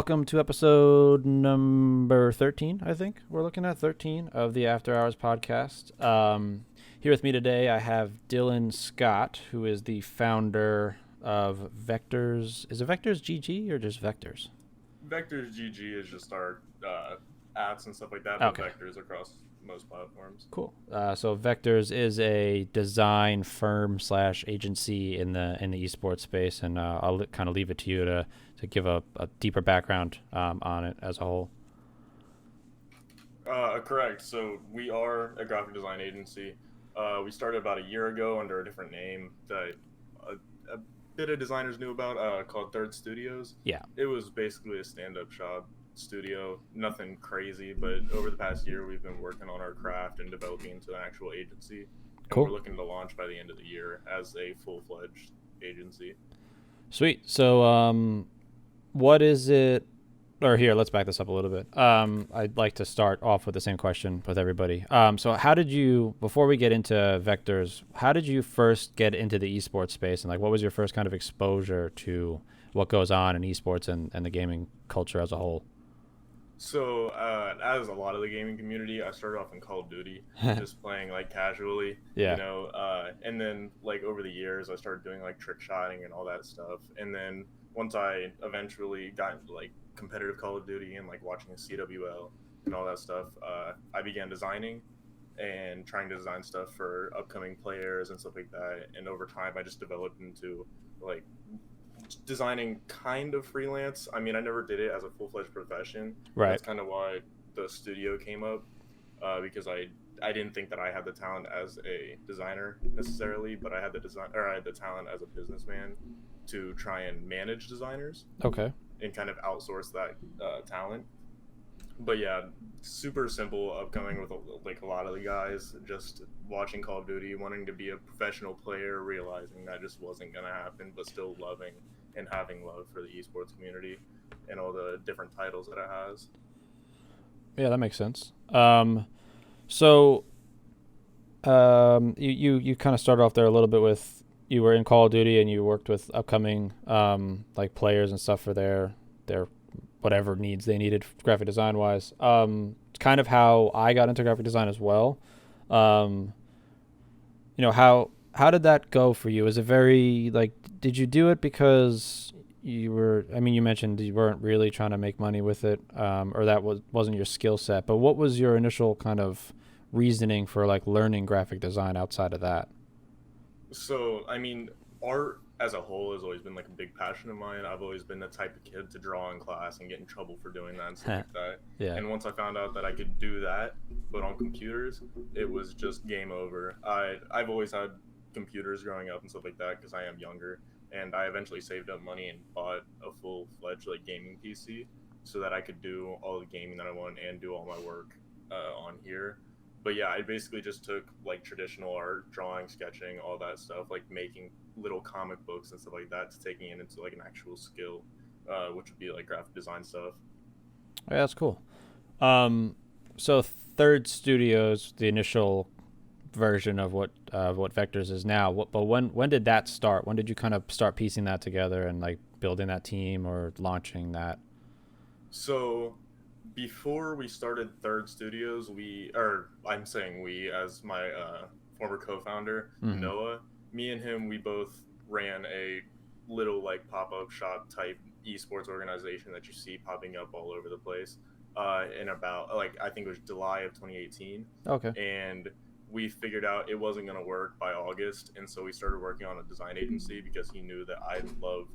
welcome to episode number 13, I think. We're looking at 13 of the After Hours podcast. Here with me today, I have Dylan Scott, who is the founder of Vectors. Is it Vectors GG or just Vectors? Vectors GG is just our apps and stuff like that, Okay. but Vectors across most platforms. Cool. So Vectors is a design firm / agency in the esports space, and I'll kind of leave it to you to give a deeper background on it as a whole. Correct. So we are a graphic design agency. We started about a year ago under a different name that a bit of designers knew about, called Third Studios. Yeah. It was basically a stand-up shop studio, nothing crazy, but over the past year we've been working on our craft and developing into an actual agency. And Cool. We're looking to launch by the end of the year as a full-fledged agency. Sweet. So what is it? Or here, let's back this up a little bit. I'd like to start off with the same question with everybody. So how did you, before we get into Vectors, how did you first get into the esports space? And like, what was your first kind of exposure to what goes on in esports and the gaming culture as a whole? So, as a lot of the gaming community, I started off in Call of Duty, just playing like casually, Yeah. and then like over the years, I started doing like trick shotting and all that stuff. And then once I eventually got into like competitive Call of Duty and like watching CWL and all that stuff, I began designing and trying to design stuff for upcoming players and stuff like that. And over time, I just developed into like designing kind of freelance. I mean, I never did it as a full-fledged profession. Right. That's kind of why the studio came up, because I didn't think that I had the talent as a designer necessarily, but I had the talent as a businessman to try and manage designers Okay. and kind of outsource that talent. But yeah, super simple upcoming with like a lot of the guys just watching Call of Duty, wanting to be a professional player, realizing that just wasn't going to happen, but still loving and having love for the esports community and all the different titles that it has. Yeah, that makes sense. So you kind of started off there a little bit with, you were in Call of Duty and you worked with upcoming like players and stuff for their whatever needs they needed graphic design wise. It's kind of how I got into graphic design as well. How did that go for you? Is it very like, did you do it because you mentioned you weren't really trying to make money with it, or that wasn't your skill set, but what was your initial kind of reasoning for like learning graphic design outside of that? So, I mean, art as a whole has always been like a big passion of mine. I've always been the type of kid to draw in class and get in trouble for doing that and stuff like that. Yeah. And once I found out that I could do that, but on computers, it was just game over. I've always had computers growing up and stuff like that because I am younger, and I eventually saved up money and bought a full-fledged like gaming PC so that I could do all the gaming that I want and do all my work on here. But yeah, I basically just took like traditional art, drawing, sketching, all that stuff, like making little comic books and stuff like that, to taking it into like an actual skill, which would be like graphic design stuff. Yeah, that's cool. So Third Studios, the initial version of what Vectors is now. But when did that start? When did you kind of start piecing that together and like building that team or launching that? So before we started Third Studios, I'm saying we, as my former co-founder, Mhm. Noah, me and him, we both ran a little like pop-up shop type esports organization that you see popping up all over the place, in about like, I think it was July of 2018. Okay. And we figured out it wasn't going to work by August, and so we started working on a design agency because he knew that I loved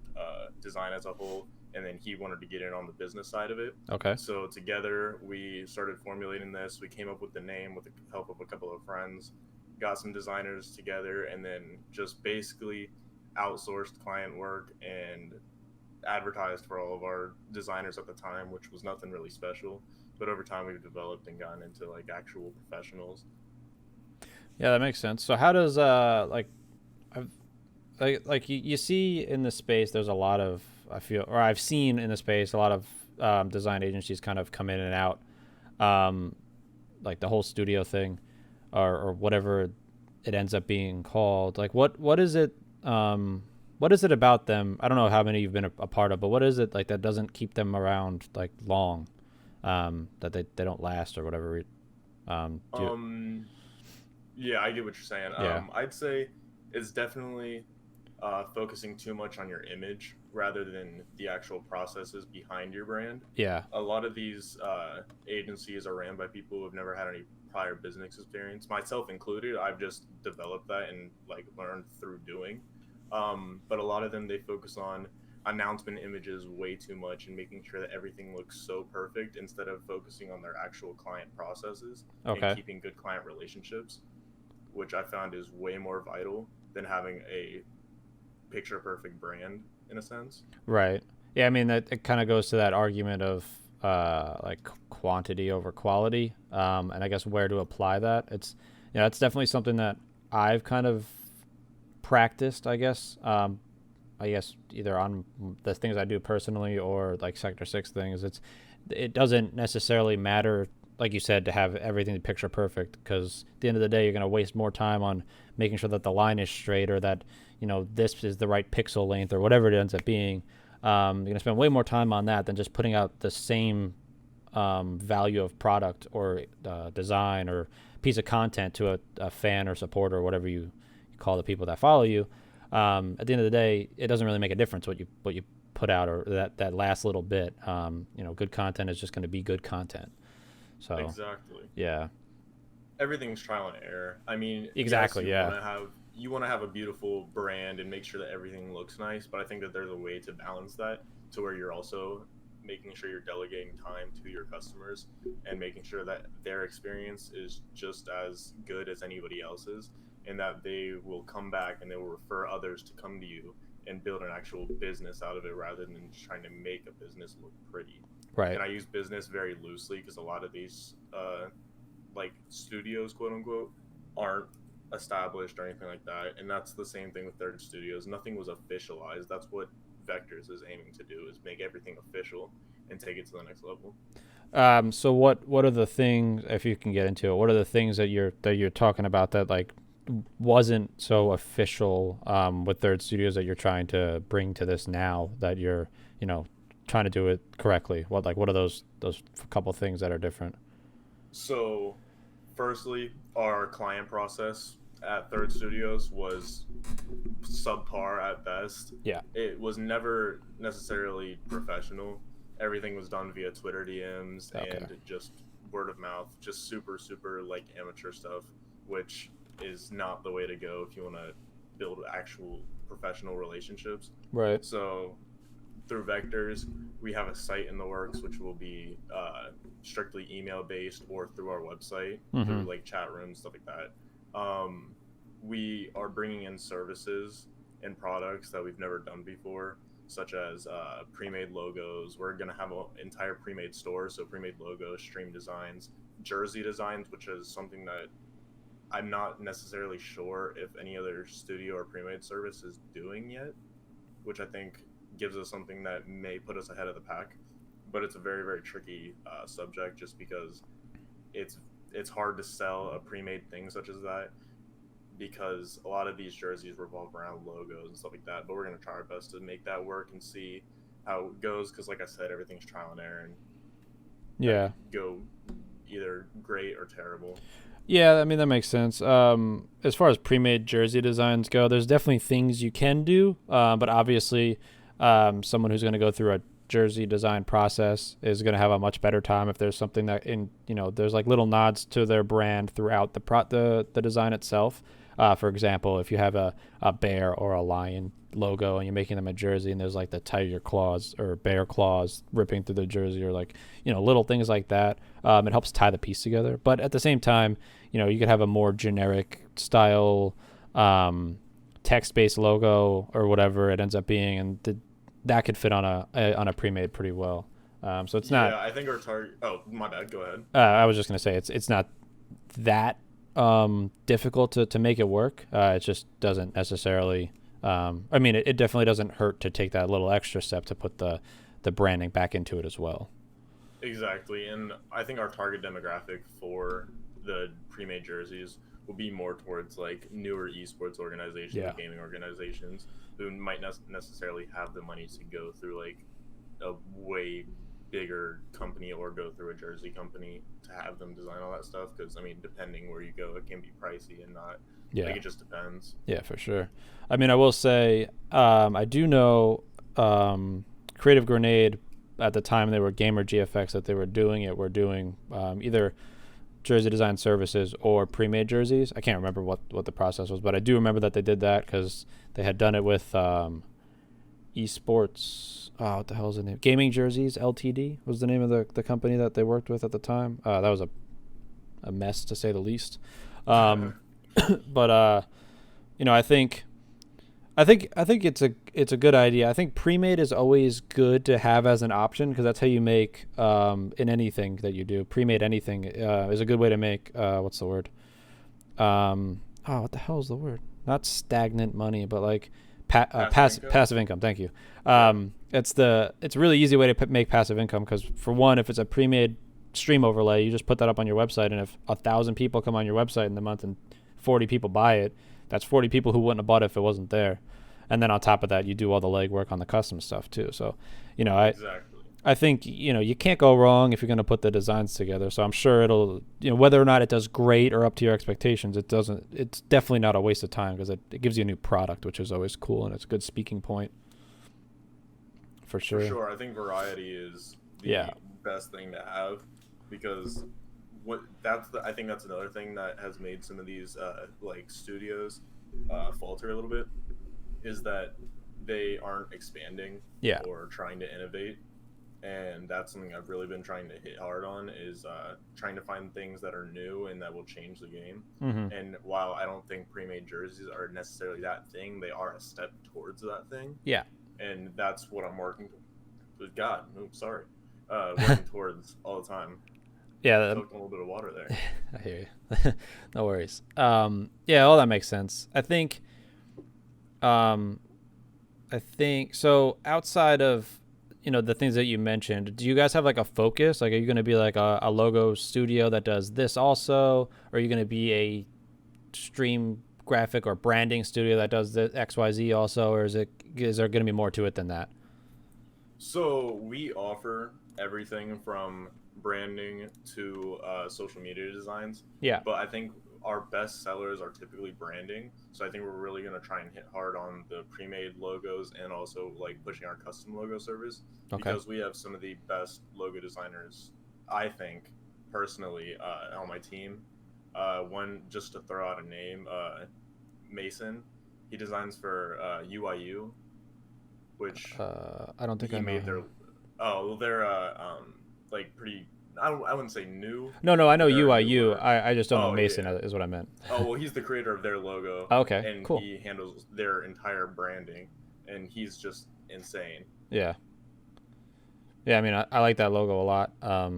design as a whole, and then he wanted to get in on the business side of it. Okay. So together we started formulating this. We came up with the name with the help of a couple of friends, got some designers together, and then just basically outsourced client work and advertised for all of our designers at the time, which was nothing really special. But over time we've developed and gotten into like actual professionals. Yeah, that makes sense. So how does you see in the space, there's a lot of, I've seen in the space a lot of design agencies kind of come in and out, like the whole studio thing, or whatever it ends up being called. Like what is it? what is it about them? I don't know how many you've been a part of, but what is it like that doesn't keep them around like long, that they don't last or whatever? Do you, Um, yeah, I get what you're saying. yeah, I'd say it's definitely focusing too much on your image rather than the actual processes behind your brand. yeah, A lot of these agencies are ran by people who have never had any prior business experience, myself included. I've just developed that and like learned through doing. But a lot of them, they focus on announcement images way too much and making sure that everything looks so perfect instead of focusing on their actual client processes and okay, keeping good client relationships, which I found is way more vital than having a picture perfect brand in a sense. right, yeah. I mean that it kind of goes to that argument of like quantity over quality, and I guess where to apply that. It's it's definitely something that I've kind of practiced, I guess either on the things I do personally or like Sector 6 things. It doesn't necessarily matter, like you said, to have everything picture perfect, because at the end of the day, you're going to waste more time on making sure that the line is straight, or that this is the right pixel length, or whatever it ends up being. You're going to spend way more time on that than just putting out the same value of product or design or piece of content to a fan or supporter or whatever you call the people that follow you. At the end of the day, it doesn't really make a difference what you put out, or that last little bit. Good content is just going to be good content. So Exactly. yeah, Everything's trial and error. I mean, yes, exactly. Yeah, you want to have a beautiful brand and make sure that everything looks nice, but I think that there's a way to balance that to where you're also making sure you're delegating time to your customers and making sure that their experience is just as good as anybody else's, and that they will come back and they will refer others to come to you and build an actual business out of it rather than just trying to make a business look pretty. right, And I use business very loosely because a lot of these like studios, quote unquote, aren't established or anything like that. And that's the same thing with third studios. Nothing was officialized. That's what Vectors is aiming to do, is make everything official and take it to the next level. So what are the things, if you can get into it? What are the things that you're talking about that like wasn't so official with third studios that you're trying to bring to this now, that you're trying to do it correctly? What are those couple things that are different? So, firstly, our client process at Third Studios was subpar at best. Yeah. It was never necessarily professional. Everything was done via Twitter DMs Okay. and just word of mouth, just super, super like amateur stuff, which is not the way to go if you want to build actual professional relationships. Right. So, through Vectors, we have a site in the works which will be strictly email based or through our website, through Mm-hmm. like chat rooms, stuff like that. We are bringing in services and products that we've never done before, such as pre-made logos. We're going to have an entire pre-made store, so pre-made logos, stream designs, jersey designs, which is something that I'm not necessarily sure if any other studio or pre-made service is doing yet, which I think gives us something that may put us ahead of the pack. But it's a very, very tricky subject, just because it's it's hard to sell a pre-made thing such as that, because a lot of these jerseys revolve around logos and stuff like that. But we're gonna try our best to make that work and see how it goes, because like I said, everything's trial and error, and that Yeah. could go either great or terrible. Yeah, I mean that makes sense. As far as pre-made jersey designs go, there's definitely things you can do, but obviously, someone who's going to go through a jersey design process is going to have a much better time if there's something that there's like little nods to their brand throughout the design itself. For example, if you have a bear or a lion logo and you're making them a jersey, and there's like the tiger claws or bear claws ripping through the jersey, or like little things like that, it helps tie the piece together. But at the same time, you could have a more generic style text-based logo or whatever it ends up being, and that could fit on a pre-made pretty well. So it's not. Yeah, I think our target. Oh, my bad. Go ahead. I was just gonna say it's not that difficult to make it work. It just doesn't necessarily. I mean, it definitely doesn't hurt to take that little extra step to put the branding back into it as well. Exactly, and I think our target demographic for the pre-made jerseys will be more towards like newer esports organizations Yeah. or gaming organizations who might not necessarily have the money to go through like a way bigger company or go through a jersey company to have them design all that stuff. Because I mean, depending where you go, it can be pricey and not like Yeah. it just depends. Yeah, for sure. I mean, I will say, I do know Creative Grenade at the time they were Gamer GFX that they were doing it were doing either jersey design services or pre-made jerseys. I can't remember what the process was, but I do remember that they did that because they had done it with Esports. Oh, what the hell is the name? Gaming Jerseys Ltd. was the name of the company that they worked with at the time. That was a mess to say the least. But I think it's a good idea. I think pre-made is always good to have as an option because that's how you make in anything that you do. Pre-made anything is a good way to make what's the word? What the hell is the word? Not stagnant money, but like passive income. Thank you. It's a really easy way to make passive income because for one, if it's a pre-made stream overlay, you just put that up on your website, and if 1,000 people come on your website in the month and 40 people buy it, that's 40 people who wouldn't have bought it if it wasn't there. And then on top of that, you do all the legwork on the custom stuff too. So, Exactly. I think, you can't go wrong if you're going to put the designs together. So I'm sure it'll, whether or not it does great or up to your expectations, it's definitely not a waste of time because it gives you a new product, which is always cool. And it's a good speaking point for sure. For sure. I think variety is the best thing to have because I think that's another thing that has made some of these like studios falter a little bit is that they aren't expanding or trying to innovate, and that's something I've really been trying to hit hard on is trying to find things that are new and that will change the game. And while I don't think pre-made jerseys are necessarily that thing, they are a step towards that thing. And that's what I'm working with. God, sorry, working towards all the time. Yeah, Took a little bit of water there. I hear you. No worries. All that makes sense. I think so. Outside of the things that you mentioned, do you guys have like a focus? Like, are you going to be like a logo studio that does this also, or are you going to be a stream graphic or branding studio that does the XYZ also, or is there going to be more to it than that? So we offer everything from branding to social media designs. Yeah. But I think our best sellers are typically branding. So I think we're really going to try and hit hard on the pre-made logos and also like pushing our custom logo service because we have some of the best logo designers, I think, personally, on my team. One, just to throw out a name, Mason, he designs for UIU, which I don't think he I know made him. they're like pretty. I wouldn't say new. No, I know They're UIU. newer. I just don't know Mason Yeah. is what I meant. Oh well, he's the creator of their logo. Okay, And cool. he handles their entire branding, and he's just insane. Yeah. I mean, I like that logo a lot. I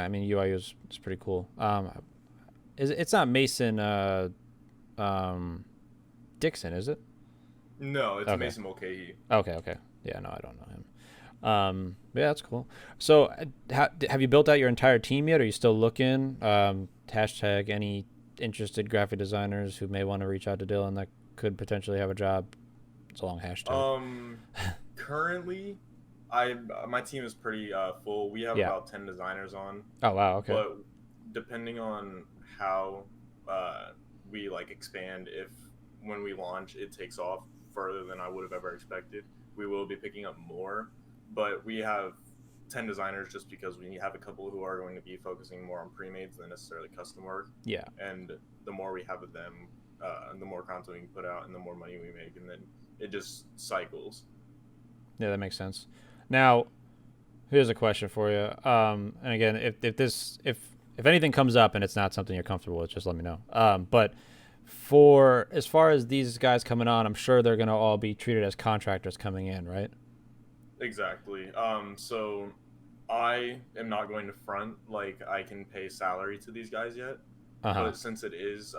mean UIU is pretty cool. It's not Mason Dixon, is it? No, it's Mason Mulcahy. Okay. Yeah, no, I don't know him. Yeah, that's cool. So, have you built out your entire team yet? Or are you still looking? Hashtag any interested graphic designers who may want to reach out to Dylan that could potentially have a job. It's a long hashtag. Currently, my team is pretty full. We have about 10 designers on. Oh wow, okay. But depending on how we like expand, if when we launch it takes off further than I would have ever expected, we will be picking up more. But we have 10 designers just because we have a couple who are going to be focusing more on pre-mades than necessarily custom work. Yeah. And the more we have of them, the more content we can put out and the more money we make, and then it just cycles. Yeah, that makes sense. Now, here's a question for you. And again, if anything comes up and it's not something you're comfortable with, just let me know. But for as far as these guys coming on, I'm sure they're going to all be treated as contractors coming in, right? Exactly. So I am not going to front like I can pay salary to these guys yet. But since it is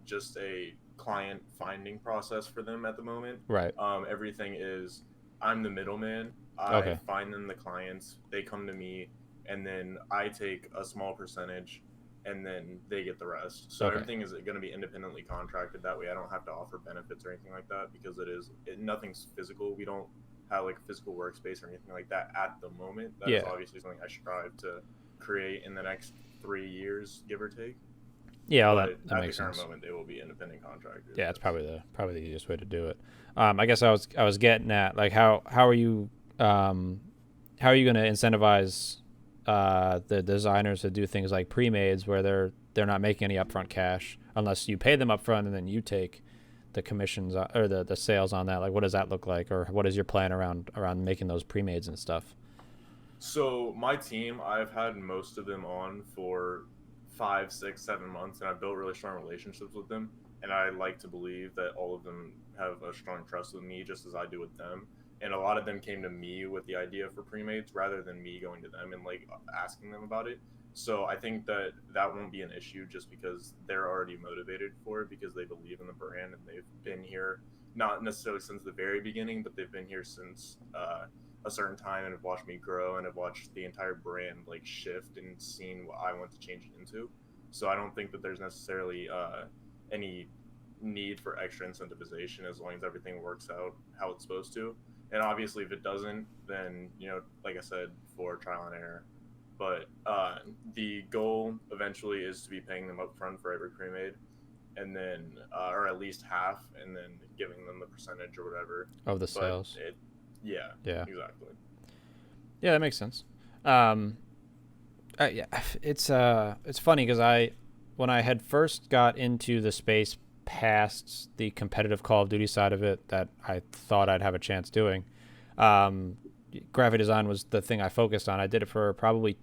just a client finding process for them at the moment, right? Everything is I'm the middleman. I find them the clients. They come to me, and then I take a small percentage, and then they get the rest. So Okay. everything is going to be independently contracted. That way, I don't have to offer benefits or anything like that because nothing's physical. We don't have like a physical workspace or anything like that at the moment. That is Yeah. obviously something I strive to create in the next 3 years, give or take. Yeah, well, But that at the makes current sense. moment, they will be independent contractors. Yeah, it's Yes. probably the easiest way to do it. I guess I was getting at like how are you how are you going to incentivize the designers to do things like pre-mades where they're not making any upfront cash unless you pay them upfront and then you take the commissions or the sales on that. Like, what does that look like, or what is your plan around making those pre-mades and stuff? So my team, I've had most of them on for 5, 6, 7 months, and I've built really strong relationships with them. And I like to believe that all of them have a strong trust with me, just as I do with them. And a lot of them came to me with the idea for pre-mates rather than me going to them and like asking them about it. So I think that that won't be an issue just because they're already motivated for it because they believe in the brand and they've been here not necessarily since the very beginning, but they've been here since a certain time and have watched me grow and have watched the entire brand like shift and seen what I want to change it into. So I don't think that there's necessarily any need for extra incentivization as long as everything works out how it's supposed to. And obviously, if it doesn't, then like I said, for trial and error. But the goal eventually is to be paying them upfront for every pre-made, and then or at least half, and then giving them the percentage or whatever. Of the But sales. yeah, Yeah. exactly. Yeah, that makes sense. Um, yeah, it's funny because when I had first got into the space past the competitive Call of Duty side of it that I thought I'd have a chance doing, um, graphic design was the thing I focused on. I did it for probably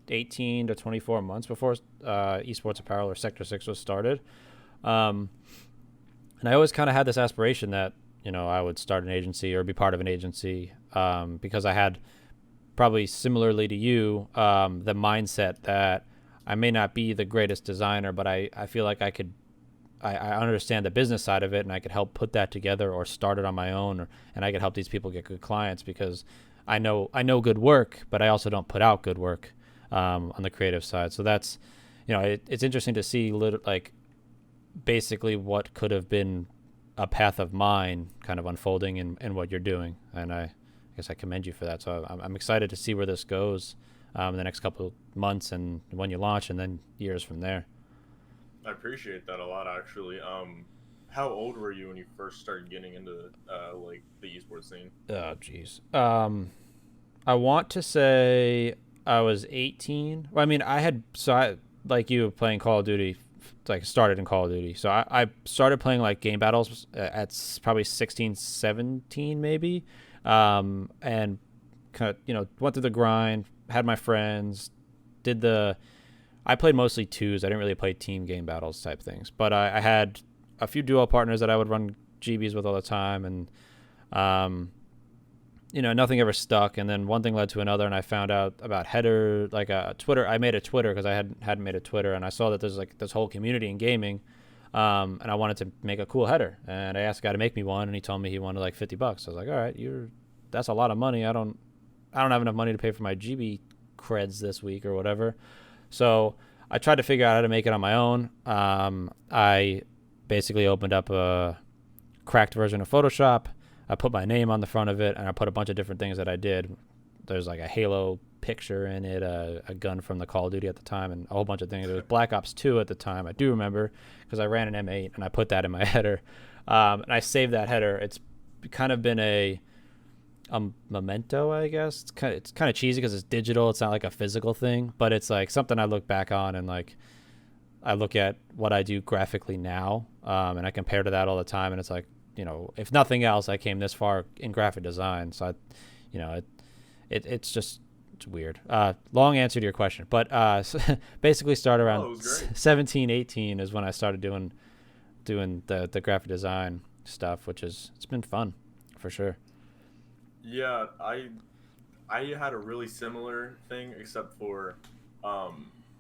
18 to 24 months before Esports Apparel or Sector 6 was started. Um, and I always kind of had this aspiration that, I would start an agency or be part of an agency because I had probably similarly to you, the mindset that I may not be the greatest designer, but I feel like I understand the business side of it and I could help put that together or start it on my own, and I could help these people get good clients because I know good work, but I also don't put out good work on the creative side. So that's, it's interesting to see like basically what could have been a path of mine kind of unfolding in what you're doing. And I guess I commend you for that. So I'm excited to see where this goes in the next couple of months and when you launch and then years from there. I appreciate that a lot, actually. How old were you when you first started getting into like the esports scene? Oh, geez. I want to say I was 18. Well, I mean, like you playing Call of Duty, like started in Call of Duty. So I started playing like game battles at probably 16, 17 maybe. And kind of, went through the grind, had my friends, I played mostly twos. I didn't really play team game battles type things, but I had a few duo partners that I would run GBs with all the time. And, nothing ever stuck. And then one thing led to another, and I found out about header, like a Twitter. I made a Twitter because I hadn't made a Twitter, and I saw that there's like this whole community in gaming, and I wanted to make a cool header. And I asked a guy to make me one, and he told me he wanted like $50. I was like, all right, that's a lot of money. I don't have enough money to pay for my GB creds this week or whatever. So I tried to figure out how to make it on my own. I basically opened up a cracked version of Photoshop. I put my name on the front of it, and I put a bunch of different things that I did. There's like a Halo picture in it, a gun from the Call of Duty at the time, and a whole bunch of things. There was Black Ops 2 at the time. I do remember because I ran an M8, and I put that in my header. And I saved that header. It's kind of been a memento, I guess. It's kind of cheesy because it's digital. It's not like a physical thing, but it's like something I look back on, and like I look at what I do graphically now, and I compare to that all the time, and it's like, if nothing else, I came this far in graphic design. So it's weird. Long answer to your question, but basically started Oh, around it was great. 17, 18 is when I started doing the graphic design stuff, it's been fun for sure. Yeah, I had a really similar thing, except for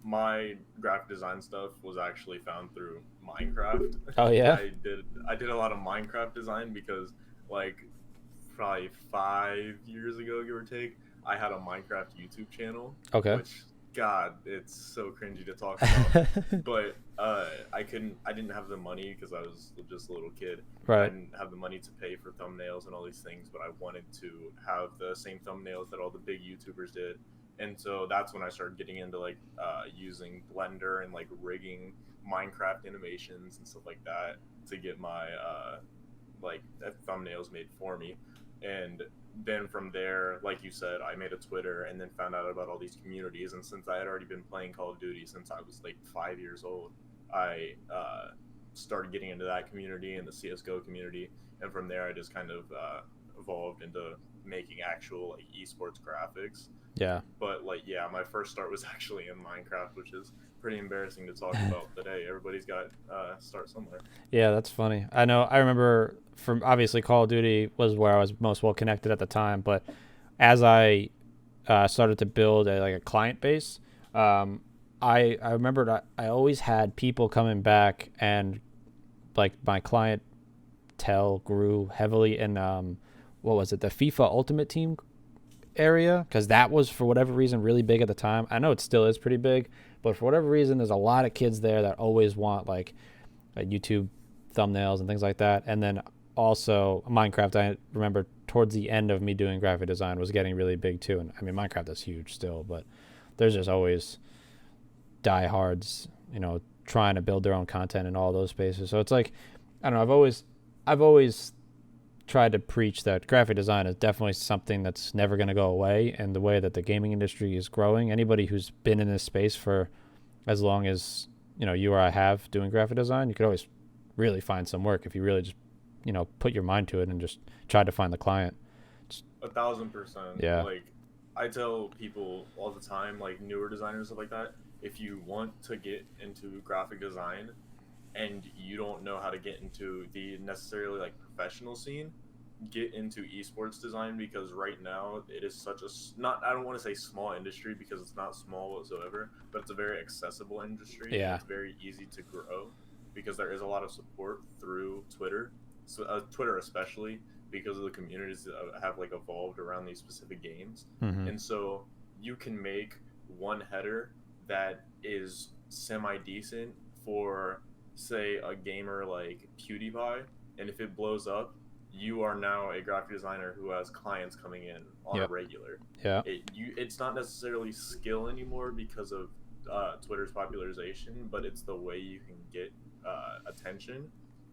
my graphic design stuff was actually found through Minecraft. Oh yeah. I did a lot of Minecraft design because like probably 5 years ago, give or take, I had a Minecraft YouTube channel, Okay. which God, it's so cringy to talk about. But I didn't have the money because I was just a little kid. I Right. didn't have the money to pay for thumbnails and all these things, but I wanted to have the same thumbnails that all the big YouTubers did. And so that's when I started getting into like using Blender and like rigging Minecraft animations and stuff like that to get my like thumbnails made for me. And then from there, like you said, I made a Twitter and then found out about all these communities. And since I had already been playing Call of Duty since I was like 5 years old, I started getting into that community and the CS:GO community. And from there, I just kind of evolved into making actual like esports graphics. Yeah. But like, yeah, my first start was actually in Minecraft, which is pretty embarrassing to talk about. But hey, everybody's got start somewhere. Yeah, that's funny. I know. I remember from obviously Call of Duty was where I was most well connected at the time, but as I started to build a client base, I remembered I always had people coming back, and like my clientele grew heavily in what was it, the FIFA Ultimate Team area, because that was for whatever reason really big at the time. I know it still is pretty big, but for whatever reason, there's a lot of kids there that always want like YouTube thumbnails and things like that. And then also Minecraft, I remember towards the end of me doing graphic design was getting really big too. And I mean, Minecraft is huge still, but there's just always diehards, trying to build their own content in all those spaces. So it's like, I don't know, I've always tried to preach that graphic design is definitely something that's never going to go away. And the way that the gaming industry is growing, anybody who's been in this space for as long as you or I have doing graphic design, you could always really find some work if you really just put your mind to it and just try to find the client. 1,000%. Yeah. Like, I tell people all the time, like newer designers, stuff like that, if you want to get into graphic design and you don't know how to get into the necessarily like professional scene, get into esports design, because right now it is such a not, I don't want to say small industry because it's not small whatsoever, but it's a very accessible industry. Yeah. It's very easy to grow because there is a lot of support through Twitter, so Twitter especially, because of the communities that have like evolved around these specific games. Mm-hmm. And so you can make one header that is semi decent for, say, a gamer like PewDiePie, and if it blows up, you are now a graphic designer who has clients coming in on a regular. Yeah. It's not necessarily skill anymore because of Twitter's popularization, but it's the way you can get attention.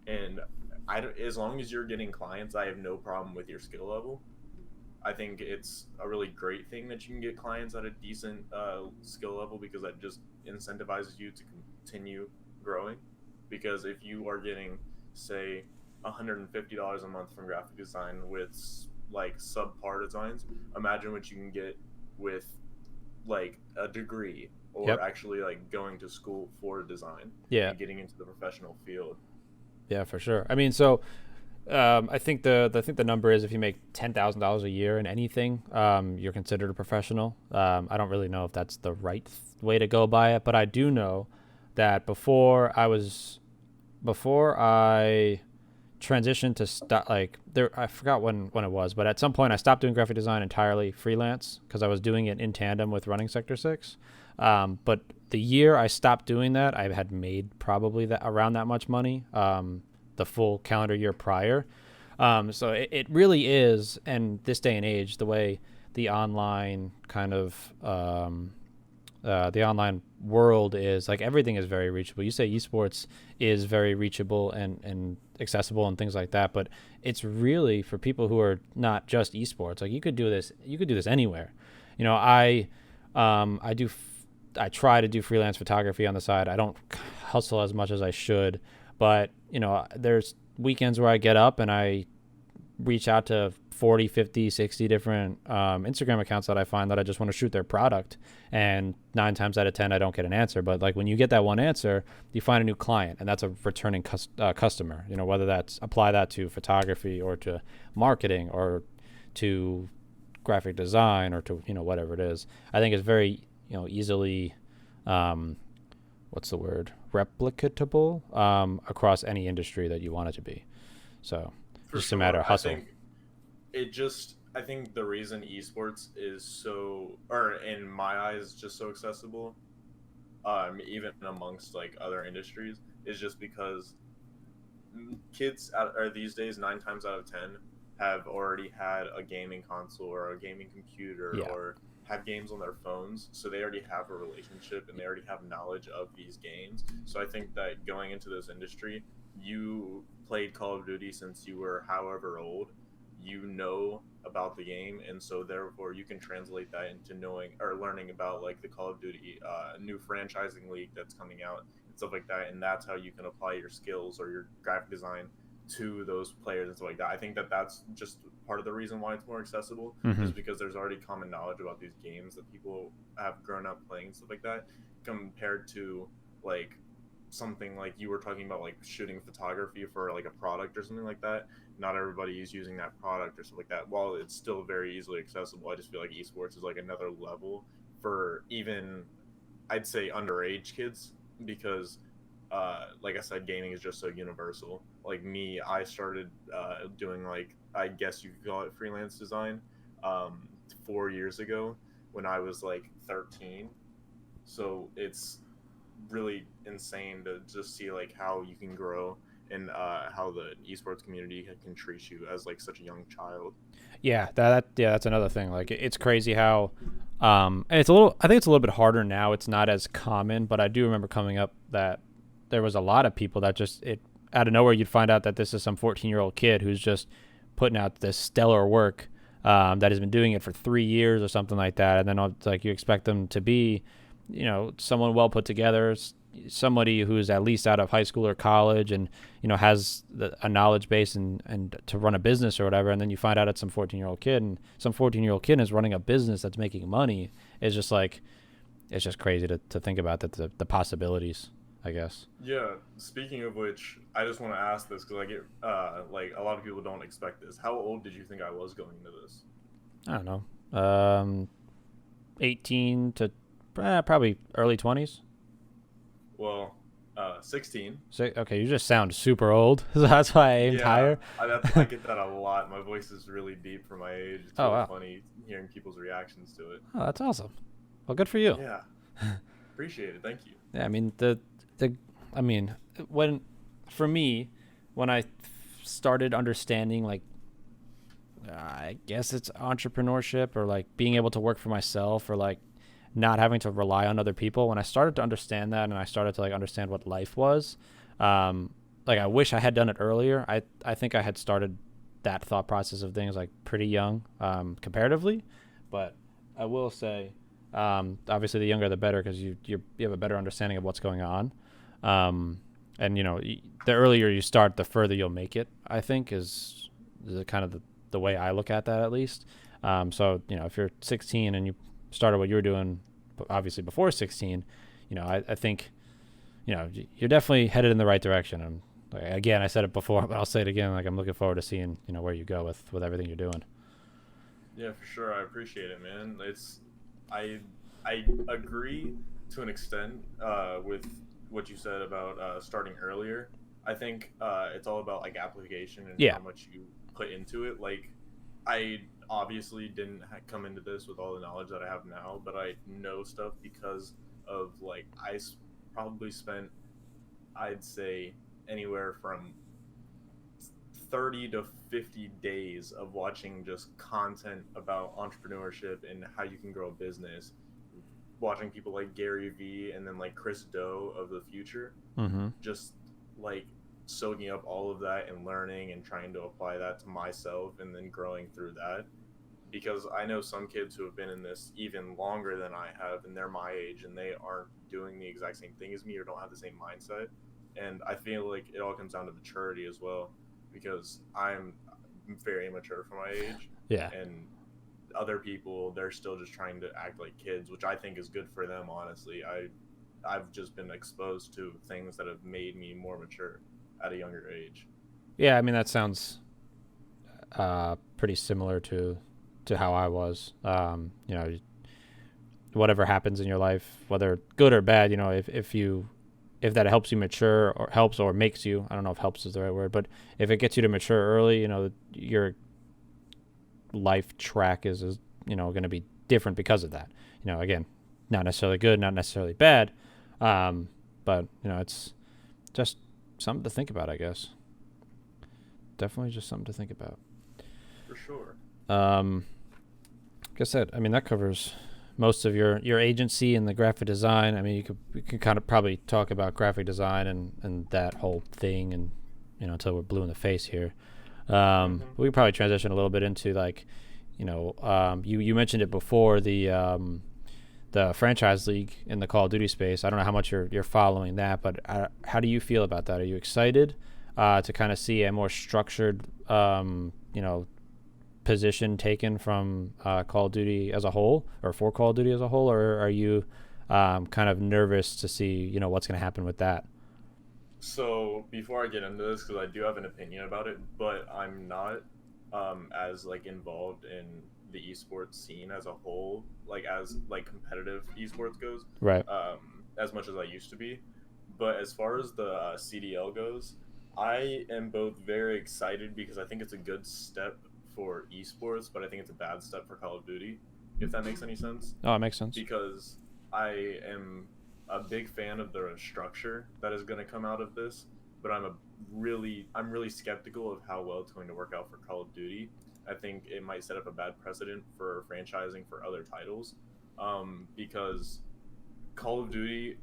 And as long as you're getting clients, I have no problem with your skill level. I think it's a really great thing that you can get clients at a decent skill level, because that just incentivizes you to continue growing. Because if you are getting, say, $150 a month from graphic design with like subpar designs, imagine what you can get with like a degree or actually like going to school for design and getting into the professional field. Yeah, for sure. I mean, so I think the number is if you make $10,000 a year in anything, you're considered a professional. I don't really know if that's the right way to go by it, but I do know that before I transitioned to I forgot when it was, but at some point I stopped doing graphic design entirely freelance because I was doing it in tandem with running Sector 6. But the year I stopped doing that, I had made probably around that much money. The full calendar year prior. So it really is, and this day and age, the way the online kind of the online world is, like, everything is very reachable. You say esports is very reachable and accessible and things like that, but it's really for people who are not just esports. Like, you could do this anywhere. I try to do freelance photography on the side. I don't hustle as much as I should, but there's weekends where I get up and I reach out to 40, 50, 60 different Instagram accounts that I find that I just want to shoot their product. And 9 times out of 10, I don't get an answer. But like, when you get that one answer, you find a new client, and that's a returning customer. Whether that's apply that to photography or to marketing or to graphic design or to, whatever it is. I think it's very, easily, what's the word? Replicatable across any industry that you want it to be. So just a matter of hustle. I think I think the reason esports is so, or in my eyes, just so accessible, even amongst like other industries, is just because are these days 9 times out of 10 have already had a gaming console or a gaming computer Yeah. or have games on their phones, so they already have a relationship and they already have knowledge of these games. So I think that going into this industry, you played Call of Duty since you were however old, you know about the game, and so therefore you can translate that into knowing or learning about like the Call of Duty new franchising league that's coming out and stuff like that, and that's how you can apply your skills or your graphic design to those players and stuff like that. I think that that's just part of the reason why it's more accessible, Mm-hmm. is because there's already common knowledge about these games that people have grown up playing and stuff like that, compared to like something like you were talking about, like shooting photography for like a product or something like that. Not everybody is using that product or stuff like that. While it's still very easily accessible, I just feel like esports is like another level for even, I'd say, underage kids, because like I said, gaming is just so universal. Like me, I started doing, like, I guess you could call it freelance design, 4 years ago when I was like 13. So it's really insane to just see like how you can grow and how the esports community can treat you as like such a young child. Yeah, that's another thing. Like it's crazy how, and it's a little. I think it's a little bit harder now. It's not as common, but I do remember coming up that there was a lot of people that just it out of nowhere you'd find out that this is some 14-year-old kid who's just putting out this stellar work, that has been doing it for 3 years or something like that, and then it's like you expect them to be, someone well put together, somebody who's at least out of high school or college and has a knowledge base and to run a business or whatever, and then you find out it's some 14-year-old kid, and some 14-year-old kid is running a business that's making money. It's just like it's just crazy to think about that, the possibilities, I guess. Yeah, speaking of which, I just want to ask this because I get like a lot of people don't expect this. How old did you think I was going into this? I don't know, 18 to probably early 20s. Well, 16. So, okay, you just sound super old, so that's why I aimed Yeah, higher. I get that a lot. My voice is really deep for my age. It's Oh really wow. funny hearing people's reactions to it. Oh, that's awesome. Well, good for you. Yeah, appreciate it. Thank you. Yeah, I mean the I mean when for me when I started understanding, like, I guess it's entrepreneurship or like being able to work for myself or like not having to rely on other people. When I started to understand that and I started to like understand what life was, like I wish I had done it earlier. I think I had started that thought process of things like pretty young, comparatively, but I will say, obviously the younger the better because you have a better understanding of what's going on, and the earlier you start, the further you'll make it. I think is the kind of the way I look at that, at least. So if you're 16 and you started what you were doing, obviously before 16, I think you're definitely headed in the right direction. And like, again, I said it before, but I'll say it again. Like I'm looking forward to seeing where you go with everything you're doing. Yeah, for sure. I appreciate it, man. I I agree to an extent with what you said about starting earlier. I think it's all about like application and Yeah. how much you put into it. Like, I obviously didn't come into this with all the knowledge that I have now, but I know stuff because of like probably spent, I'd say, anywhere from 30 to 50 days of watching just content about entrepreneurship and how you can grow a business, watching people like Gary Vee and then like Chris Do of the future, Mm-hmm. just like soaking up all of that and learning and trying to apply that to myself and then growing through that. Because I know some kids who have been in this even longer than I have, and they're my age, and they aren't doing the exact same thing as me or don't have the same mindset. And I feel like it all comes down to maturity as well, because I'm very immature for my age, Yeah. and other people, they're still just trying to act like kids, which I think is good for them. Honestly, I've just been exposed to things that have made me more mature at a younger age. Yeah. I mean, that sounds pretty similar to how I was. Whatever happens in your life, whether good or bad, if that helps you mature or helps or makes you, I don't know if helps is the right word, but if it gets you to mature early, you're life track is going to be different because of that. Again, not necessarily good, not necessarily bad, but it's just something to think about, I guess. Definitely just something to think about. For sure. Like I said, I mean, that covers most of your agency and the graphic design. I mean, we can kind of probably talk about graphic design and that whole thing, and until we're blue in the face here. We could probably transition a little bit into like, you mentioned it before, the franchise league in the Call of Duty space. I don't know how much you're following that, but how do you feel about that? Are you excited to kind of see a more structured, position taken from Call of Duty as a whole, or for Call of Duty as a whole, or are you kind of nervous to see what's going to happen with that? So before I get into this, because I do have an opinion about it, but I'm not as like involved in the esports scene as a whole, like as like competitive esports goes, Right. as much as I used to be. But as far as the CDL goes, I am both very excited because I think it's a good step for esports, but I think it's a bad step for Call of Duty, if that makes any sense. Oh, it makes sense. Because I am a big fan of the structure that is going to come out of this, but I'm really skeptical of how well it's going to work out for Call of Duty. I think it might set up a bad precedent for franchising for other titles, because Call of Duty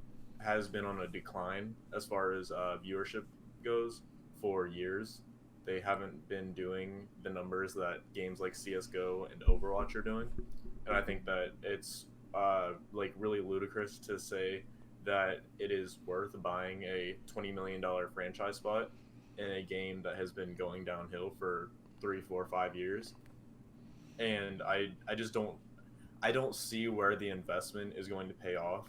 has been on a decline as far as viewership goes for years. They haven't been doing the numbers that games like CS:GO and Overwatch are doing, and I think that it's like really ludicrous to say that it is worth buying a $20 million franchise spot in a game that has been going downhill for 3, 4, 5 years, and I just don't see where the investment is going to pay off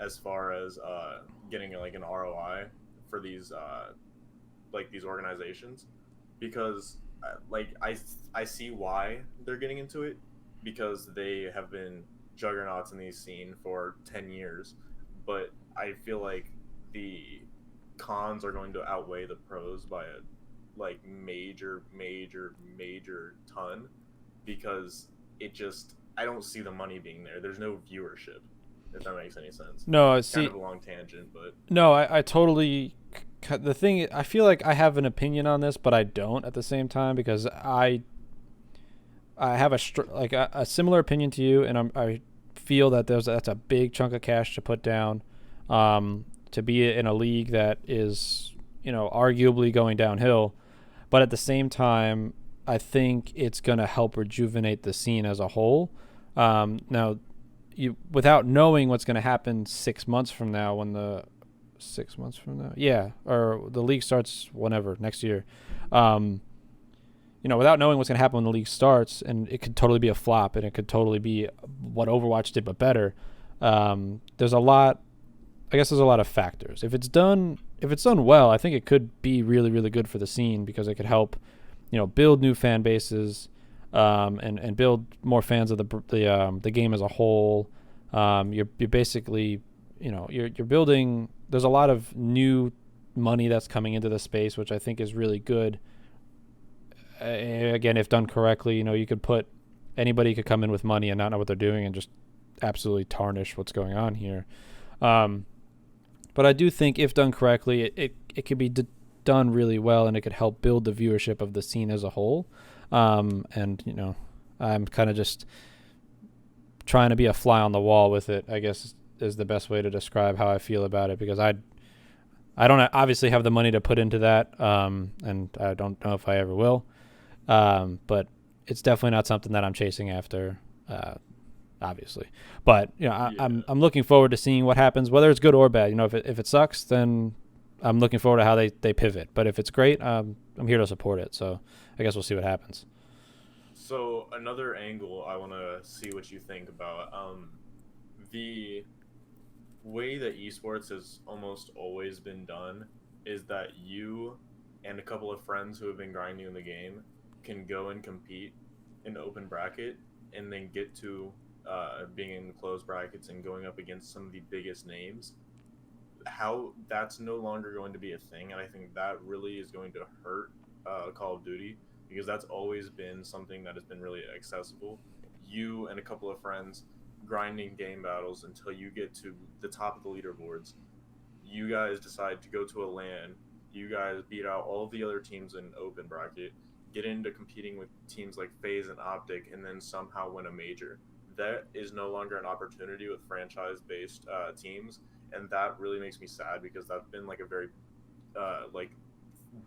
as far as getting like an ROI for these like these organizations, because like I see why they're getting into it, because they have been juggernauts in the scene for 10 years, but I feel like the cons are going to outweigh the pros by a like major ton, because it just I don't see the money being there. There's no viewership, if that makes any sense. No, Kind see, of a long tangent, but no, I totally. The thing, I feel like I have an opinion on this, but I don't at the same time, because I have a similar opinion to you, and I feel that that's a big chunk of cash to put down, to be in a league that is arguably going downhill, but at the same time, I think it's going to help rejuvenate the scene as a whole. Now, without knowing what's going to happen 6 months from now, when the 6 months from now, yeah, or the league starts whenever next year. Without knowing what's going to happen when the league starts, and it could totally be a flop, and it could totally be what Overwatch did but better. There's a lot. I guess there's a lot of factors. If it's done well, I think it could be really, really good for the scene, because it could help, build new fan bases, and build more fans of the game as a whole. You're basically, you're building. There's a lot of new money that's coming into the space, which I think is really good. Again, if done correctly, you could put anybody could come in with money and not know what they're doing and just absolutely tarnish what's going on here. But I do think if done correctly, it could be done really well, and it could help build the viewership of the scene as a whole. And I'm kind of just trying to be a fly on the wall with it, I guess, is the best way to describe how I feel about it, because I don't obviously have the money to put into that, and I don't know if I ever will. But it's definitely not something that I'm chasing after, obviously. But I'm looking forward to seeing what happens, whether it's good or bad. If it sucks, then I'm looking forward to how they pivot. But if it's great, I'm here to support it. So I guess we'll see what happens. so another angle I want to see what you think about the way that esports has almost always been done is that you and a couple of friends who have been grinding in the game can go and compete in open bracket, and then get to being in the closed brackets and going up against some of the biggest names. How that's no longer going to be a thing, and I think that really is going to hurt Call of Duty, because that's always been something that has been really accessible. You and a couple of friends grinding game battles until you get to the top of the leaderboards. You guys decide to go to a LAN. You guys beat out all of the other teams in open bracket, get into competing with teams like FaZe and Optic, and then somehow win a major. That is no longer an opportunity with franchise-based teams, and that really makes me sad because that's been like a very like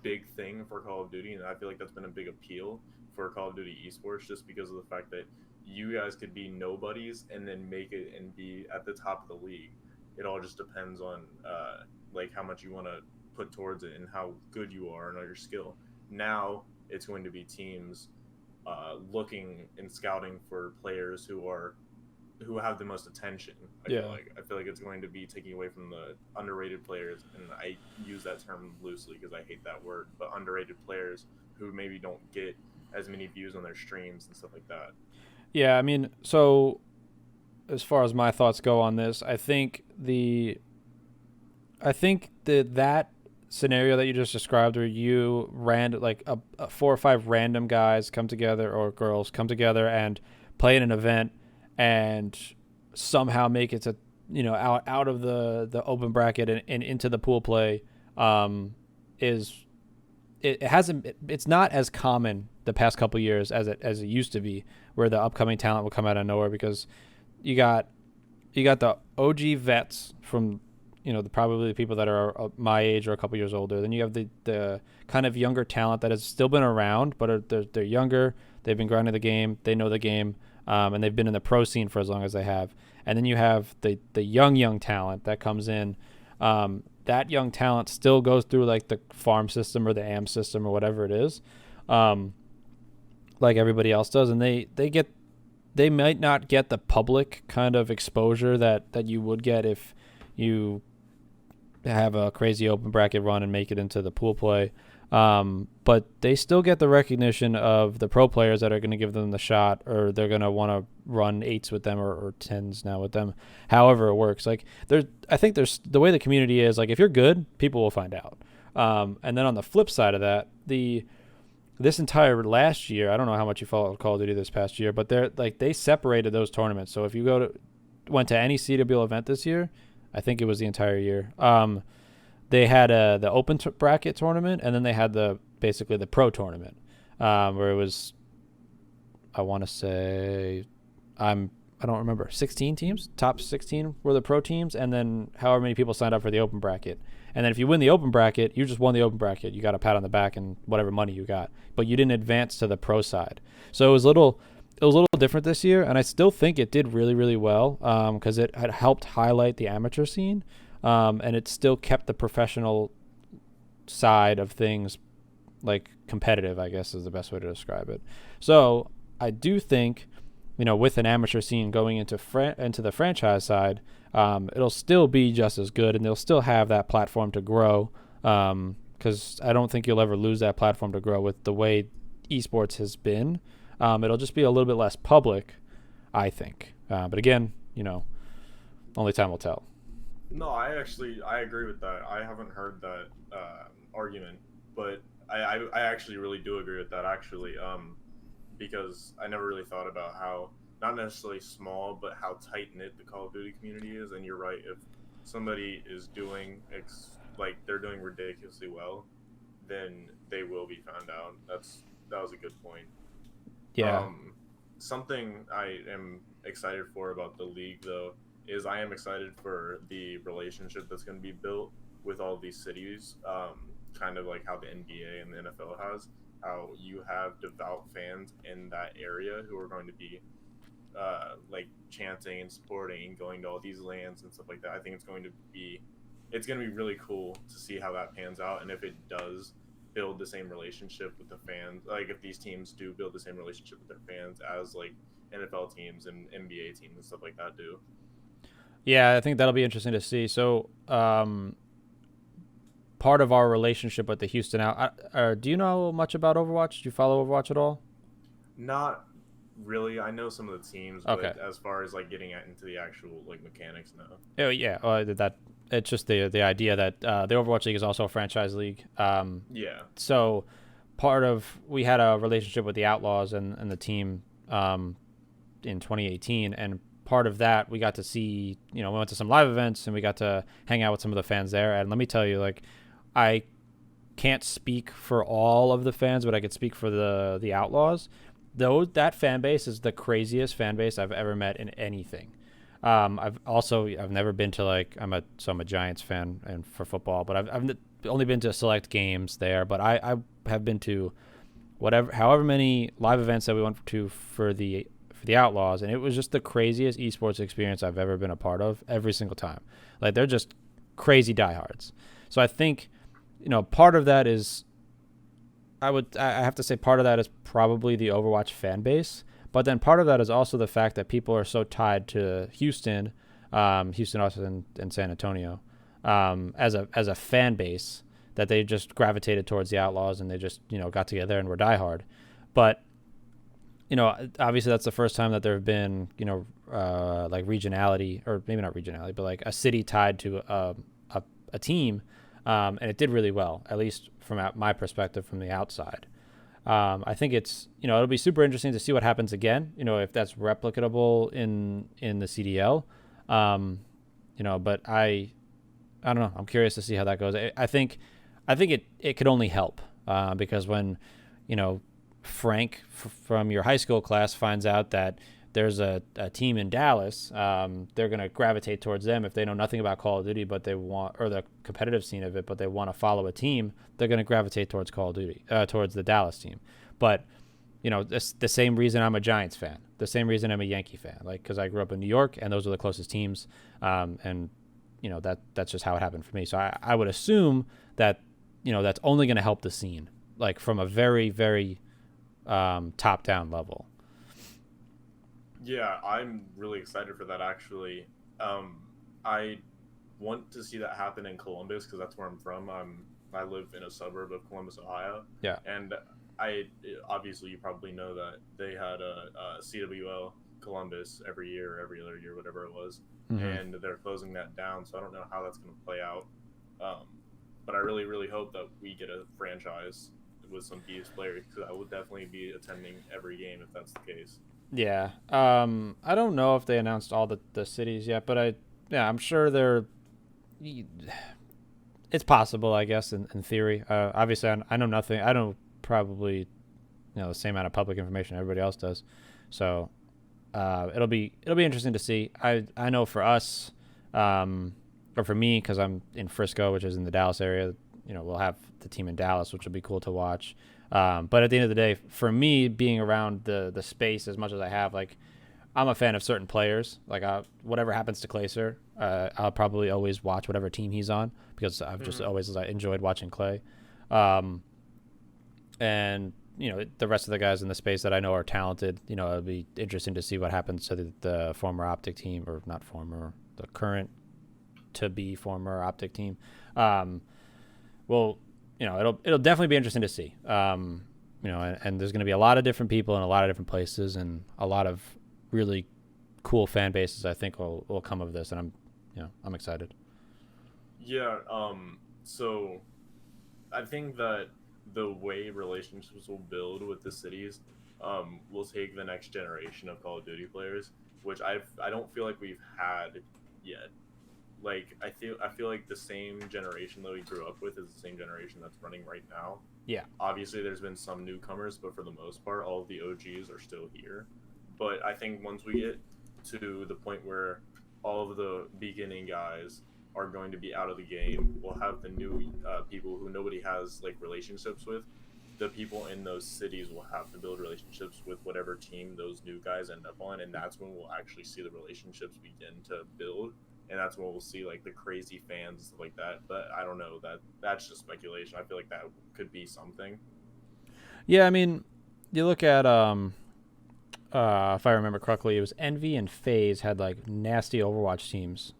big thing for Call of Duty, and I feel like that's been a big appeal for Call of Duty esports just because of the fact that you guys could be nobodies and then make it and be at the top of the league. It all just depends on like how much you want to put towards it and how good you are and all your skill. Now it's going to be teams looking and scouting for players who have the most attention. I feel like it's going to be taking away from the underrated players, and I use that term loosely because I hate that word, but underrated players who maybe don't get as many views on their streams and stuff like that. Yeah, I mean, so as far as my thoughts go on this, I think that scenario that you just described, where you like a 4 or 5 random guys come together, or girls come together and play in an event and somehow make it to, out of the open bracket and into the pool play, it's not as common the past couple years as it used to be, where the upcoming talent will come out of nowhere, because you got the OG vets from, probably the people that are my age or a couple years older. Then you have the kind of younger talent that has still been around, but they're younger. They've been grinding the game. They know the game, and they've been in the pro scene for as long as they have. And then you have the young talent that comes in. That young talent still goes through like the farm system or the AM system or whatever it is, like everybody else does, and they might not get the public kind of exposure that you would get if you have a crazy open bracket run and make it into the pool play. But they still get the recognition of the pro players that are going to give them the shot, or they're going to want to run 8s with them, or 10s now with them. However it works. Like I think there's the way the community is, like if you're good, people will find out. And then on the flip side of that, this entire last year, I don't know how much you followed Call of Duty this past year, but they separated those tournaments. So if you went to any CWL event this year, I think it was the entire year. They had the open bracket tournament, and then they had basically the pro tournament, where it was, I want to say, I don't remember, 16 teams. Top 16 were the pro teams, and then however many people signed up for the open bracket. And then if you win the open bracket, you just won the open bracket. You got a pat on the back and whatever money you got, but you didn't advance to the pro side. So it was a little different this year, and I still think it did really, really well, because it had helped highlight the amateur scene, and it still kept the professional side of things like competitive, I guess is the best way to describe it. So I do think, with an amateur scene going into the franchise side, it'll still be just as good, and they'll still have that platform to grow, because I don't think you'll ever lose that platform to grow with the way esports has been. It'll just be a little bit less public, I think. But again, only time will tell. No, I agree with that. I haven't heard that argument, but I actually really do agree with that, actually, because I never really thought about how, not necessarily small, but how tight-knit the Call of Duty community is. And you're right, if somebody is doing like they're doing ridiculously well, then they will be found out. That was a good point. Yeah. Something I am excited for about the league, though, is I am excited for the relationship that's going to be built with all these cities, kind of like how the NBA and the NFL has, how you have devout fans in that area who are going to be like chanting and supporting and going to all these lands and stuff like that. I think it's going to be really cool to see how that pans out, and if it does build the same relationship with the fans, like if these teams do build the same relationship with their fans as like NFL teams and NBA teams and stuff like that do. Yeah, I think that'll be interesting to see. So, part of our relationship with the Houston do you know much about Overwatch? Do you follow Overwatch at all? Not really. I know some of the teams, but as far as like getting into the actual like mechanics, no. Oh yeah, it's just the idea that the Overwatch League is also a franchise league. Yeah. So we had a relationship with the Outlaws and the team in 2018, and part of that we got to see, we went to some live events and we got to hang out with some of the fans there. And let me tell you, like, I can't speak for all of the fans, but I could speak for the Outlaws. Though that fan base is the craziest fan base I've ever met in anything. I've never been to, like, I'm a Giants fan and for football, but I've only been to select games there. But I have been to however many live events that we went to for the Outlaws, and it was just the craziest esports experience I've ever been a part of every single time. Like, they're just crazy diehards. So I think, part of that is, I have to say part of that is probably the Overwatch fan base, but then part of that is also the fact that people are so tied to Houston, Austin, and San Antonio, as a fan base, that they just gravitated towards the Outlaws and they just, got together and were diehard. But, obviously that's the first time that there have been, like regionality, or maybe not regionality, but like a city tied to a team. And it did really well, at least from my perspective from the outside. I think it's, it'll be super interesting to see what happens again, if that's replicable in the CDL. But I don't know. I'm curious to see how that goes. I think it could only help, because when, Frank from your high school class finds out that there's a team in Dallas, they're going to gravitate towards them if they know nothing about Call of Duty, but they want, or the competitive scene of it, but they want to follow a team, they're going to gravitate towards Call of Duty, towards the Dallas team. But, it's the same reason I'm a Giants fan, the same reason I'm a Yankee fan, like, because I grew up in New York and those are the closest teams. And, that's just how it happened for me. So I would assume that, that's only going to help the scene, like, from a very, very top-down level. Yeah, I'm really excited for that, actually. I want to see that happen in Columbus, because that's where I'm from. I live in a suburb of Columbus, Ohio. Yeah. And obviously you probably know that they had a CWL Columbus every year, or every other year, whatever it was. Mm-hmm. And they're closing that down, so I don't know how that's going to play out. But I really, really hope that we get a franchise with some BS players, because I would definitely be attending every game if that's the case. Yeah. I don't know if they announced all the cities yet, but I'm sure it's possible, I guess, in theory. Obviously I know nothing. I know probably, the same amount of public information everybody else does. So, it'll be interesting to see. I know for us, or for me, cause I'm in Frisco, which is in the Dallas area, we'll have the team in Dallas, which will be cool to watch. But at the end of the day, for me, being around the space as much as I have, like, I'm a fan of certain players. Like, whatever happens to Clayser, I'll probably always watch whatever team he's on, because I've just always enjoyed watching Clay. And, the rest of the guys in the space that I know are talented, it'll be interesting to see what happens to the former Optic team, or not former, the current to be former Optic team. Well, it'll definitely be interesting to see. And there's going to be a lot of different people in a lot of different places, and a lot of really cool fan bases, I think, will come of this, and I'm excited. Yeah. So I think that the way relationships will build with the cities, will take the next generation of Call of Duty players, which I don't feel like we've had yet. Like, I feel like the same generation that we grew up with is the same generation that's running right now. Yeah. Obviously, there's been some newcomers, but for the most part, all of the OGs are still here. But I think once we get to the point where all of the beginning guys are going to be out of the game, we'll have the new people who nobody has, like, relationships with. The people in those cities will have to build relationships with whatever team those new guys end up on, and that's when we'll actually see the relationships begin to build. And that's when we'll see, like, the crazy fans and stuff like that. But I don't know. That's just speculation. I feel like that could be something. Yeah, I mean, you look at, if I remember correctly, it was Envy and FaZe had, like, nasty Overwatch teams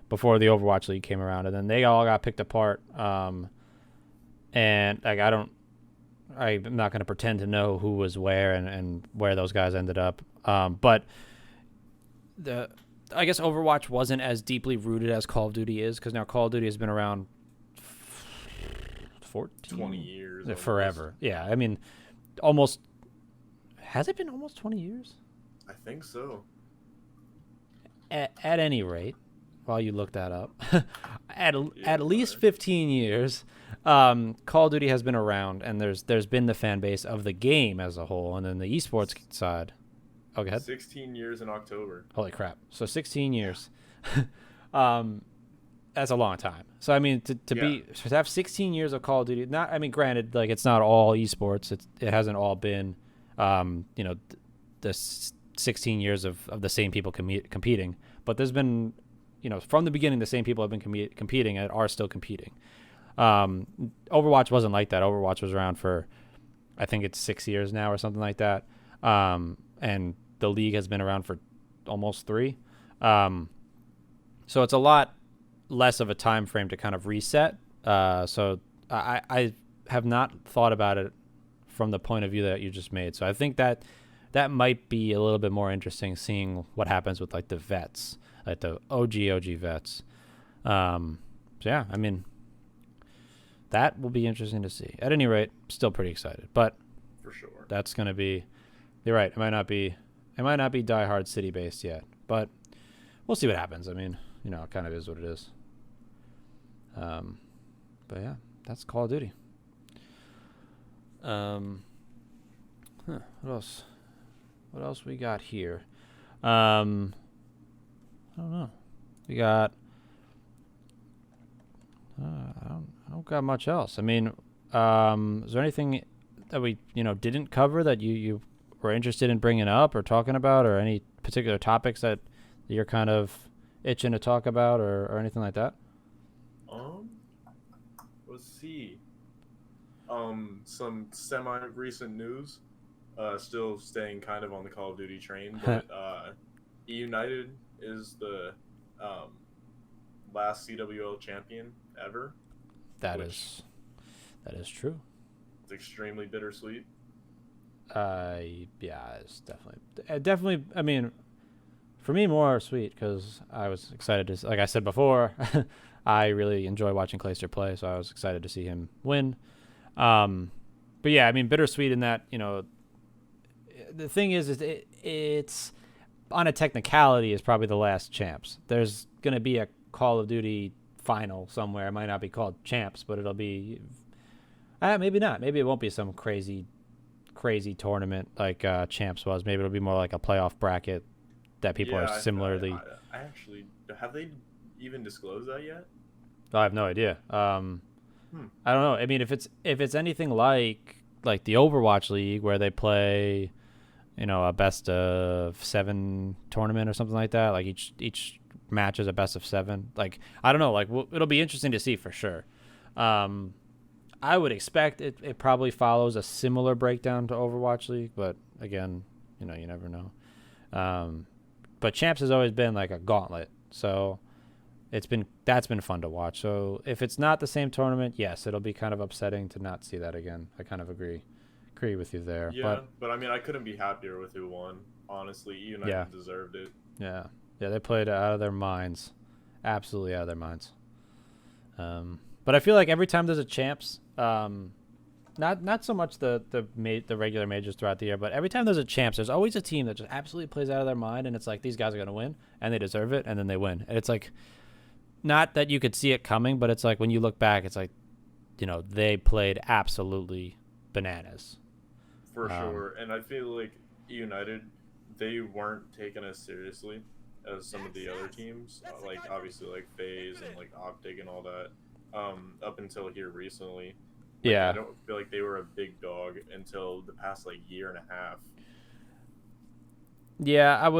before the Overwatch League came around. And then they all got picked apart. And, like, I'm not going to pretend to know who was where and where those guys ended up. But I guess Overwatch wasn't as deeply rooted as Call of Duty is, because now Call of Duty has been around 14? 20 years. Almost. Forever. Yeah, I mean, almost. Has it been almost 20 years? I think so. At any rate, while you look that up, at least Right. 15 years, Call of Duty has been around, and there's been the fan base of the game as a whole, and then the esports side. Oh, go ahead. 16 years in October. Holy crap! So 16 years. That's a long time. So I mean, to have 16 years of Call of Duty. Not, I mean, granted, like it's not all esports. It hasn't all been, the 16 years of the same people competing. But there's been, from the beginning, the same people have been competing and are still competing. Overwatch wasn't like that. Overwatch was around for, I think it's 6 years now or something like that. And the league has been around for almost 3. So it's a lot less of a time frame to kind of reset. So I have not thought about it from the point of view that you just made. So I think that might be a little bit more interesting, seeing what happens with like the vets, like the OG vets. So yeah, I mean, that will be interesting to see. At any rate, still pretty excited, but for sure, that's going to be, you're right. It might not be diehard city based yet, but we'll see what happens. I mean, it kind of is what it is. But yeah, that's Call of Duty. What else? What else we got here? I don't know. We got. I don't got much else. I mean, is there anything that we didn't cover that you were interested in bringing up or talking about, or any particular topics that you're kind of itching to talk about, or anything like that? Let's see. Some semi-recent news. Still staying kind of on the Call of Duty train, but United is the last CWL champion ever. That is true. It's extremely bittersweet. Yeah, it's definitely. I mean, for me, more sweet because I was excited to, like I said before, I really enjoy watching Clayster play, so I was excited to see him win. But yeah, I mean, bittersweet in that, the thing is it's on a technicality is probably the last champs. There's gonna be a Call of Duty final somewhere. It might not be called champs, but it'll be. Maybe not. Maybe it won't be some crazy tournament like champs was. Maybe it'll be more like a playoff bracket that people are similarly. I actually, have they even disclosed that yet? I have no idea. I don't know. I mean, if it's anything like the Overwatch League where they play, a best of 7 tournament or something like that. Like each match is a best of 7. Like, I don't know. Like, it'll be interesting to see for sure. I would expect it probably follows a similar breakdown to Overwatch League, but again, you never know. But champs has always been like a gauntlet, so that's been fun to watch. So if it's not the same tournament, yes, it'll be kind of upsetting to not see that again. I kind of agree with you there. Yeah, but I mean, I couldn't be happier with who won. Honestly, United deserved it. Yeah, they played out of their minds, absolutely out of their minds. But I feel like every time there's a champs, not so much the regular majors throughout the year, but every time there's a champs, there's always a team that just absolutely plays out of their mind, and it's like these guys are gonna win, and they deserve it, and then they win, and it's like, not that you could see it coming, but it's like when you look back, it's like, they played absolutely bananas. For sure, and I feel like United, they weren't taken as seriously as some of the other teams, like obviously like FaZe and like Optic and all that, up until here recently. I don't feel like they were a big dog until the past like year and a half. Yeah,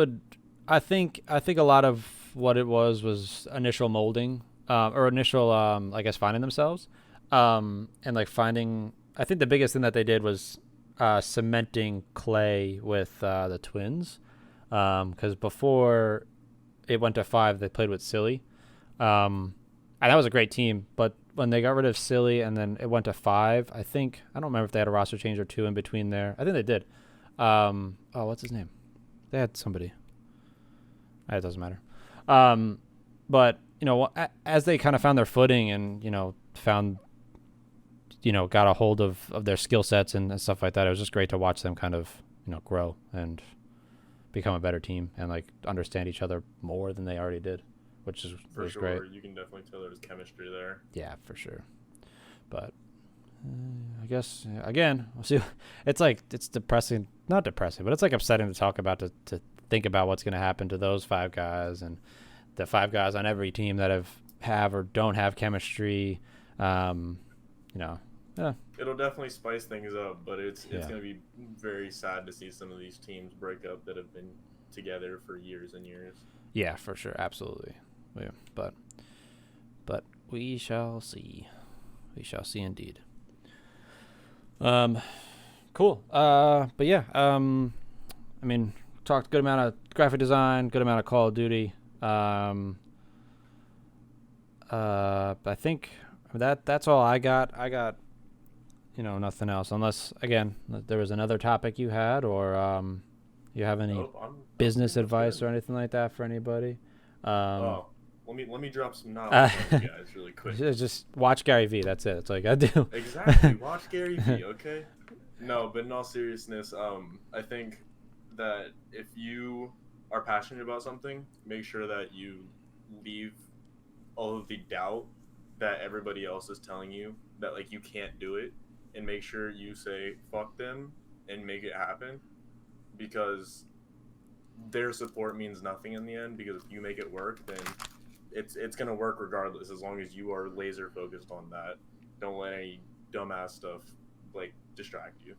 I think a lot of what it was initial molding, or initial, I guess, finding themselves, and like finding. I think the biggest thing that they did was cementing Clay with the Twins, because before it went to 5, they played with Silly, and that was a great team. But when they got rid of Silly and then it went to 5, I don't remember if they had a roster change or 2 in between there. I think they did. What's his name? They had somebody. It doesn't matter. But as they kind of found their footing and found got a hold of their skill sets and stuff like that. It was just great to watch them kind of, grow and become a better team and like understand each other more than they already did, which was sure, great. You can definitely tell there's chemistry there. Yeah, for sure. But I guess again, we'll see. It's depressing, not depressing, but it's like upsetting to talk about, to think about what's going to happen to those 5 guys and the 5 guys on every team that have or don't have chemistry. Yeah. It'll definitely spice things up, but it's going to be very sad to see some of these teams break up that have been together for years and years. Yeah, for sure, absolutely. Yeah, but we shall see. We shall see indeed. Cool. But yeah, I mean, talked a good amount of graphic design, good amount of Call of Duty. I think that's all I got. I got, nothing else, unless again there was another topic you had, or you have any business advice or anything like that for anybody. Let me drop some knowledge on you guys really quick. Just watch Gary Vee. That's it. It's like I do. Exactly. Watch Gary Vee. Okay. No, but in all seriousness, I think that if you are passionate about something, make sure that you leave all of the doubt that everybody else is telling you that like you can't do it, and make sure you say fuck them and make it happen, because their support means nothing in the end. Because if you make it work, then it's gonna work regardless, as long as you are laser focused on that. Don't let any dumbass stuff like distract you.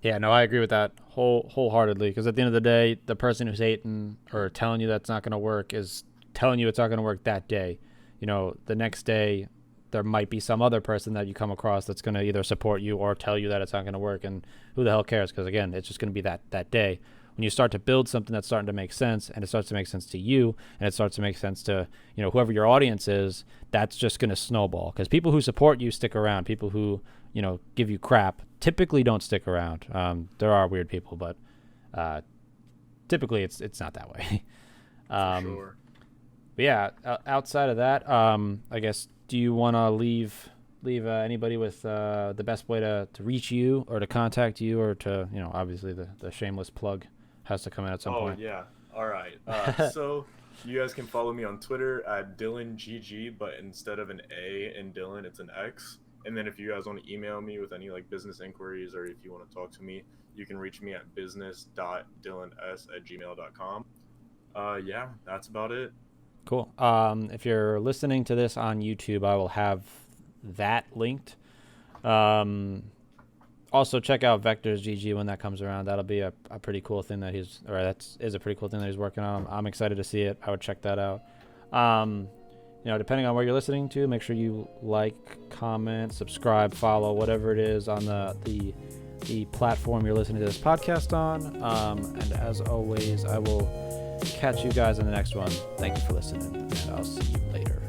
Yeah, no, I agree with that wholeheartedly, because at the end of the day, the person who's hating or telling you that's not going to work is telling you it's not going to work that day. The next day, there might be some other person that you come across that's going to either support you or tell you that it's not going to work, and who the hell cares? Because, again, it's just going to be that day. When you start to build something that's starting to make sense, and it starts to make sense to you, and it starts to make sense to, whoever your audience is, that's just going to snowball. Because people who support you stick around. People who, give you crap typically don't stick around. There are weird people, but typically it's not that way. For sure. But yeah, outside of that, I guess, do you want to leave anybody with the best way to reach you or to contact you, or to, obviously the shameless plug has to come in at some point. Oh, yeah. All right. So you guys can follow me on Twitter at DylanGG, but instead of an A in Dylan, it's an X. And then if you guys want to email me with any like business inquiries, or if you want to talk to me, you can reach me at business.dylans@gmail.com. Yeah, that's about it. Cool. If you're listening to this on YouTube, I will have that linked. Also check out Vector's GG when that comes around. That'll be a pretty cool thing that is a pretty cool thing that he's working on. I'm excited to see it. I would check that out. Depending on where you're listening to, make sure you like, comment, subscribe, follow, whatever it is on the platform you're listening to this podcast on. And as always, I will catch you guys in the next one. Thank you for listening, and I'll see you later.